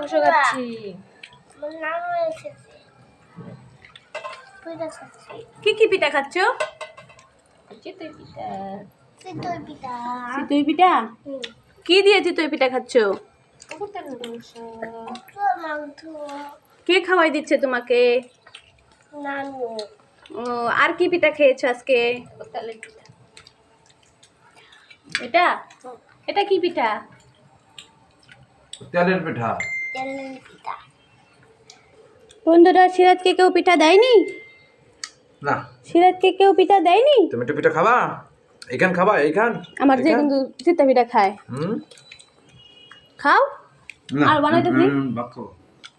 মাংস খাচ্ছি। কি কি পিঠা খাচ্ছ? চিতই পিঠা। চিতই পিঠা? কি দিয়ে চিতই পিঠা খাচ্ছ? কে খাওয়াই দিচ্ছে তোমাকে? ও, আর কি পিঠা খেয়েছো আজকে? এটা এটা কি পিঠা? তেলের পিঠা। বন্ধুরা, সিরাজকে কেউ পিঠা দেয়নি? না, সিরাজকে কেউ পিঠা দেয়নি? তুমি একটু পিঠা খাবা? এইখান খাবা? এইখান আমার যে কিন্তু চিতই পিঠা খায়। খাও আর বানাইতে দিই।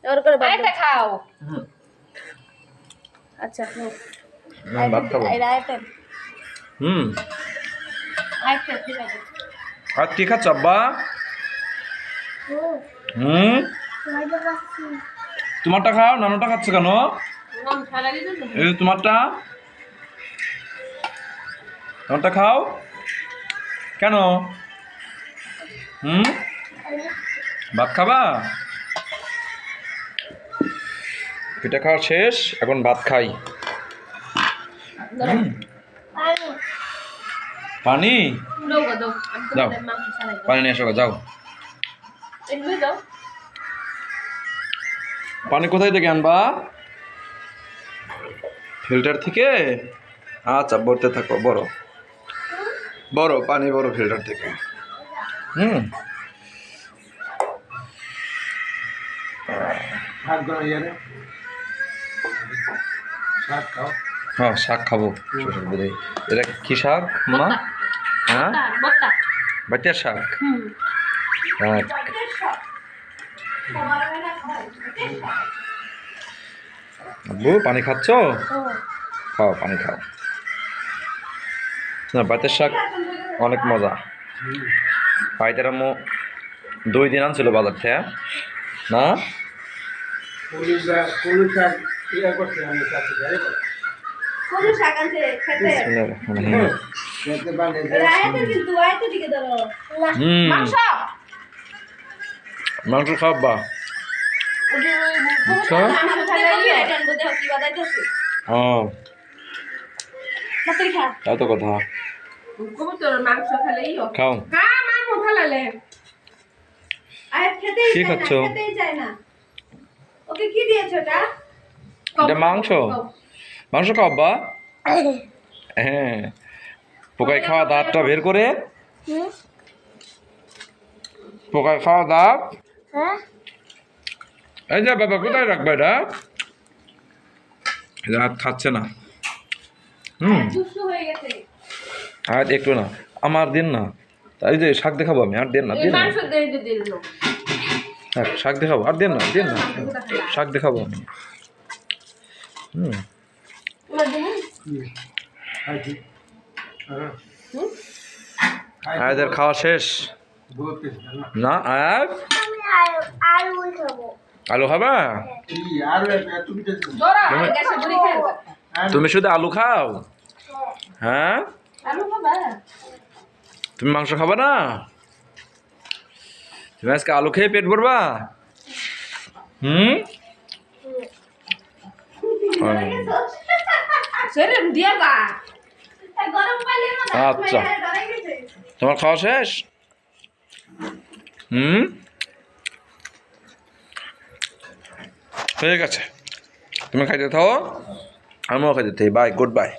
ওর করে বানাইতে খাও। আচ্ছা, ভাত খাবো। আইতে ঠিক আছে। আর কি খাচ্ছ আব্বা? তোমারটা খাও, নানুটা খাচ্ছ কেন? এই যে তোমারটা খাও কেন? ভাত খাবা? পিঠা খাওয়া শেষ, এখন ভাত খাই। পানি দাও, পানি নিয়ে এসো, যাও। পানি কোথায় থেকে আনবা? ফিল্টার থেকে? আচ্ছা, ভরতে থাকো, বড় বড় পানি, বড় ফিল্টার থেকে। হ্যাঁ, শাক খাবো। এটা কি শাক মা? হ্যাঁ, বাটিয়ার শাক। আব্বু, পানি খাচ্ছ? খাও, পানি খাও। না, বাতের শাক অনেক মজা। পাইতের আম্মু 2 দিন আনছিল বাজার থেকে, না? মাংস খাবা? তাই তো কথা। খাও। কি খাচ্ছ? এটা মাংস। মাংস খাওয়া? হ্যাঁ, পোকায় খাওয়া দাঁতটা বের করে। পোকায় খাওয়া দাঁত। এই যে বাবা, কোথায় রাখবে এটা? দাঁত খাচ্ছে না। আর একটু না, আমার দিন না। তাই যে শাক দেখাবো আমি, আর দেন না, দেন না। শাক দেখাবো, আর দেন না, দেন না। শাক দেখাবো আমি। আয়াদের খাওয়া শেষ না? আয়াত আলু খাবা? তুমি শুধু আলু খাও? হ্যাঁ, তুমি মাংস খাবা না? তুমি আজকে আলু খেয়ে পেট ভরবা? আচ্ছা, তোমার খাওয়া শেষ? ঠিক আছে, তুমি খাইতে থাও, আমিও খাইতে থাকি। Bye, good by.